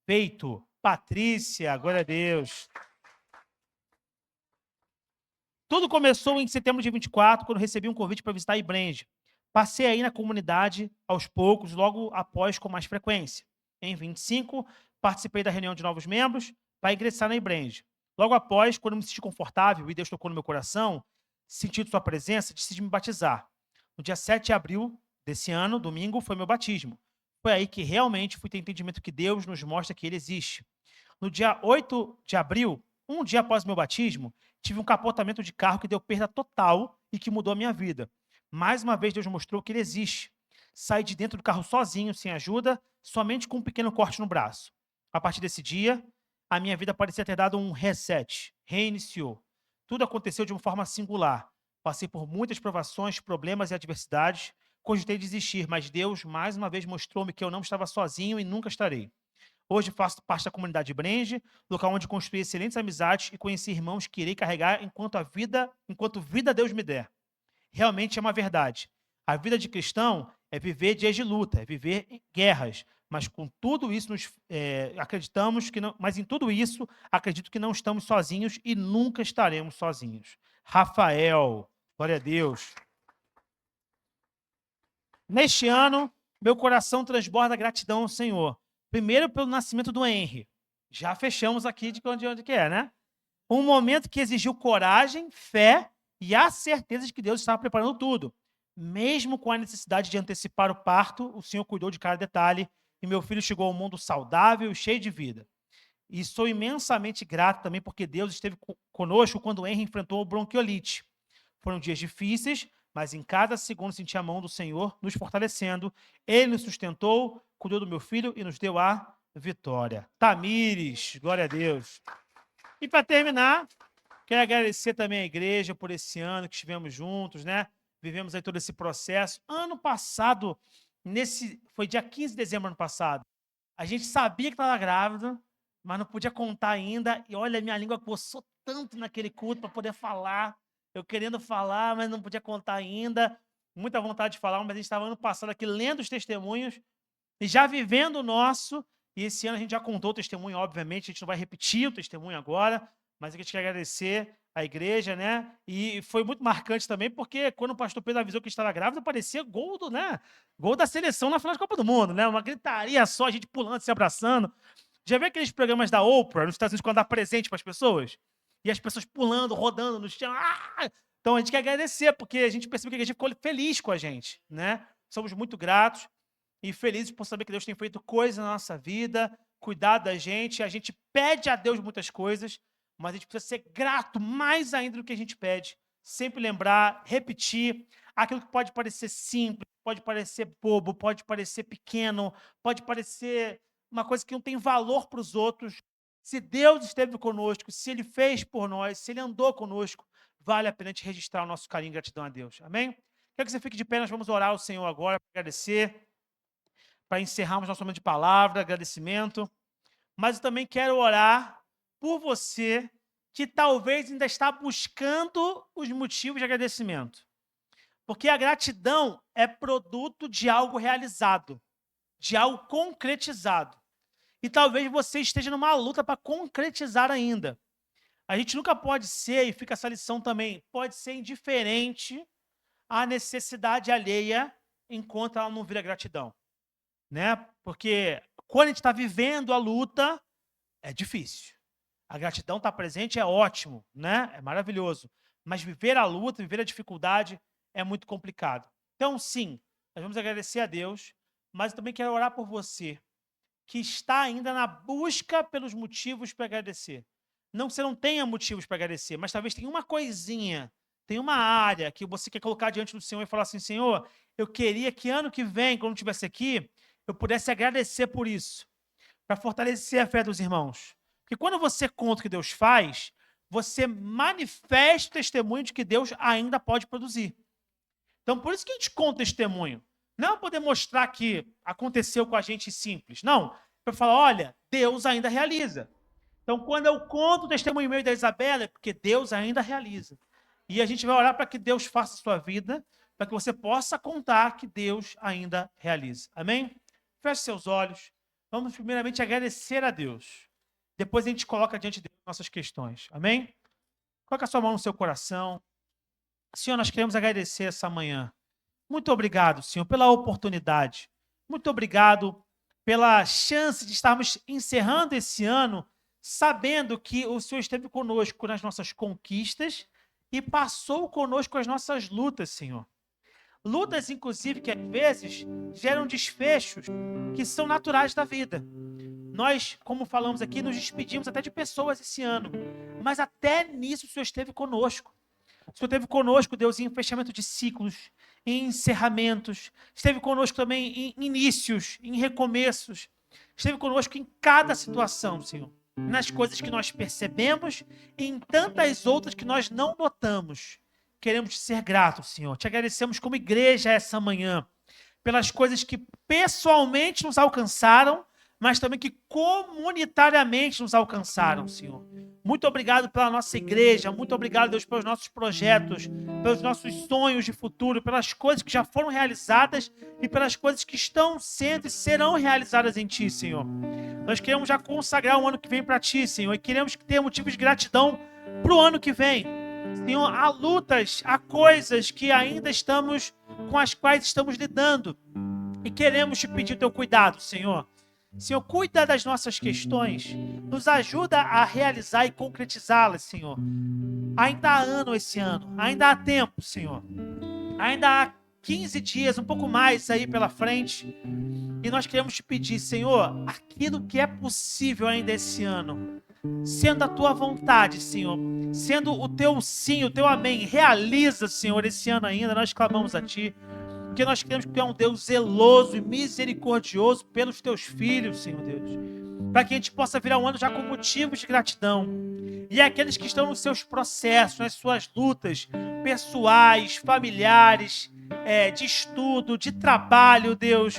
S1: feito. Patrícia, glória a Deus. Tudo começou em setembro de 24, quando recebi um convite para visitar a Ibrange. Passei aí na comunidade aos poucos, logo após com mais frequência. Em 25, participei da reunião de novos membros para ingressar na Ibrange. Logo após, quando me senti confortável e Deus tocou no meu coração, sentindo sua presença, decidi me batizar. No dia 7 de abril desse ano, domingo, foi meu batismo. Foi aí que realmente fui ter entendimento que Deus nos mostra que Ele existe. No dia 8 de abril, um dia após o meu batismo, tive um capotamento de carro que deu perda total e que mudou a minha vida. Mais uma vez, Deus mostrou que Ele existe. Saí de dentro do carro sozinho, sem ajuda, somente com um pequeno corte no braço. A partir desse dia, a minha vida parecia ter dado um reset, reiniciou. Tudo aconteceu de uma forma singular. Passei por muitas provações, problemas e adversidades. Cogitei desistir, mas Deus mais uma vez mostrou-me que eu não estava sozinho e nunca estarei. Hoje faço parte da comunidade Brenge, local onde construí excelentes amizades e conheci irmãos que irei carregar enquanto vida Deus me der. Realmente é uma verdade. A vida de cristão é viver dias de luta, é viver em guerras, mas com tudo isso acreditamos que não, mas em tudo isso acredito que não estamos sozinhos e nunca estaremos sozinhos. Rafael, glória a Deus. Neste ano, meu coração transborda gratidão ao Senhor. Primeiro pelo nascimento do Henry. Já fechamos aqui de onde que é, né? Um momento que exigiu coragem, fé e a certeza de que Deus estava preparando tudo. Mesmo com a necessidade de antecipar o parto, o Senhor cuidou de cada detalhe e meu filho chegou ao mundo saudável e cheio de vida. E sou imensamente grato também porque Deus esteve conosco quando o Henry enfrentou bronquiolite. Foram dias difíceis, mas em cada segundo senti a mão do Senhor nos fortalecendo. Ele nos sustentou, cuidou do meu filho e nos deu a vitória. Tamires, glória a Deus. E para terminar, quero agradecer também à igreja por esse ano que estivemos juntos, né? Vivemos aí todo esse processo. Ano passado, foi dia 15 de dezembro ano passado, a gente sabia que estava grávida, mas não podia contar ainda. E olha, minha língua coçou tanto naquele culto para poder falar. Eu querendo falar, mas não podia contar ainda. Muita vontade de falar, mas a gente estava ano passado aqui lendo os testemunhos e já vivendo o nosso. E esse ano a gente já contou o testemunho, obviamente. A gente não vai repetir o testemunho agora, mas a gente quer agradecer a igreja, né? E foi muito marcante também, porque quando o pastor Pedro avisou que estava grávida, parecia gol né? Gol da seleção na final da Copa do Mundo, né? Uma gritaria só, a gente pulando, se abraçando. Já viu aqueles programas da Oprah nos Estados Unidos quando dá presente para as pessoas? E as pessoas pulando, rodando no chão. Ah! Então a gente quer agradecer, porque a gente percebeu que a igreja ficou feliz com a gente, né? Somos muito gratos e felizes por saber que Deus tem feito coisas na nossa vida, cuidado da gente. A gente pede a Deus muitas coisas, mas a gente precisa ser grato mais ainda do que a gente pede. Sempre lembrar, repetir aquilo que pode parecer simples, pode parecer bobo, pode parecer pequeno, pode parecer uma coisa que não tem valor para os outros. Se Deus esteve conosco, se Ele fez por nós, se Ele andou conosco, vale a pena a gente registrar o nosso carinho e gratidão a Deus. Amém? Quero que você fique de pé, nós vamos orar ao Senhor agora para agradecer, para encerrarmos nosso momento de palavra, agradecimento. Mas eu também quero orar por você que talvez ainda está buscando os motivos de agradecimento. Porque a gratidão é produto de algo realizado, de algo concretizado. E talvez você esteja numa luta para concretizar ainda. A gente nunca pode ser, e fica essa lição também, pode ser indiferente à necessidade alheia enquanto ela não vira gratidão. Né? Porque quando a gente está vivendo a luta, é difícil. A gratidão estar presente é ótimo, né? É maravilhoso. Mas viver a luta, viver a dificuldade é muito complicado. Então, sim, nós vamos agradecer a Deus, mas eu também quero orar por você, que está ainda na busca pelos motivos para agradecer. Não que você não tenha motivos para agradecer, mas talvez tenha uma coisinha, tem uma área que você quer colocar diante do Senhor e falar assim, Senhor, eu queria que ano que vem, quando eu estivesse aqui, eu pudesse agradecer por isso, para fortalecer a fé dos irmãos. Porque quando você conta o que Deus faz, você manifesta o testemunho de que Deus ainda pode produzir. Então, por isso que a gente conta testemunho. Não é para poder mostrar que aconteceu com a gente simples. Não, para falar, olha, Deus ainda realiza. Então, quando eu conto o testemunho meu e da Isabela, é porque Deus ainda realiza. E a gente vai orar para que Deus faça a sua vida, para que você possa contar que Deus ainda realiza. Amém? Feche seus olhos. Vamos primeiramente agradecer a Deus. Depois a gente coloca diante de nossas questões. Amém? Coloque a sua mão no seu coração. Senhor, nós queremos agradecer essa manhã. Muito obrigado, Senhor, pela oportunidade. Muito obrigado pela chance de estarmos encerrando esse ano sabendo que o Senhor esteve conosco nas nossas conquistas e passou conosco as nossas lutas, Senhor. Lutas, inclusive, que às vezes geram desfechos que são naturais da vida. Nós, como falamos aqui, nos despedimos até de pessoas esse ano, mas até nisso o Senhor esteve conosco. O Senhor esteve conosco, Deus, em fechamento de ciclos, em encerramentos. Esteve conosco também em inícios, em recomeços. Esteve conosco em cada situação, Senhor. Nas coisas que nós percebemos e em tantas outras que nós não notamos. Queremos te ser gratos, Senhor. Te agradecemos como igreja essa manhã, pelas coisas que pessoalmente nos alcançaram, mas também que comunitariamente nos alcançaram, Senhor. Muito obrigado pela nossa igreja, muito obrigado, Deus, pelos nossos projetos, pelos nossos sonhos de futuro, pelas coisas que já foram realizadas e pelas coisas que estão sendo e serão realizadas em Ti, Senhor. Nós queremos já consagrar o ano que vem para Ti, Senhor, e queremos ter motivos de gratidão para o ano que vem. Senhor, há lutas, há coisas que ainda estamos, com as quais estamos lidando e queremos Te pedir o Teu cuidado, Senhor. Senhor, cuida das nossas questões, nos ajuda a realizar e concretizá-las, Senhor. Ainda há ano esse ano, ainda há tempo, Senhor. Ainda há 15 dias, um pouco mais aí pela frente. E nós queremos te pedir, Senhor, aquilo que é possível ainda esse ano, sendo a tua vontade, Senhor, sendo o teu sim, o teu amém, realiza, Senhor, esse ano ainda, nós clamamos a Ti. Porque nós queremos que Tu é um Deus zeloso e misericordioso pelos Teus filhos, Senhor Deus. Para que a gente possa virar um ano já com motivos de gratidão. E aqueles que estão nos seus processos, nas suas lutas pessoais, familiares, de estudo, de trabalho, Deus,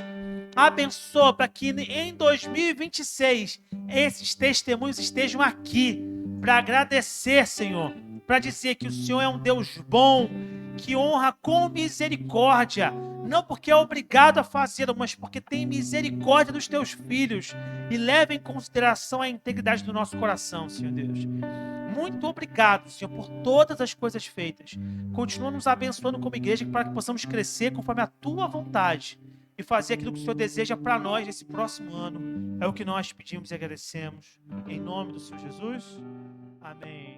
S1: abençoa para que em 2026 esses testemunhos estejam aqui para agradecer, Senhor, para dizer que o Senhor é um Deus bom, que honra com misericórdia, não porque é obrigado a fazê-lo, mas porque tem misericórdia dos teus filhos e leva em consideração a integridade do nosso coração, Senhor Deus. Muito obrigado, Senhor, por todas as coisas feitas. Continua nos abençoando como igreja para que possamos crescer conforme a Tua vontade e fazer aquilo que o Senhor deseja para nós nesse próximo ano. É o que nós pedimos e agradecemos. Em nome do Senhor Jesus. Amém.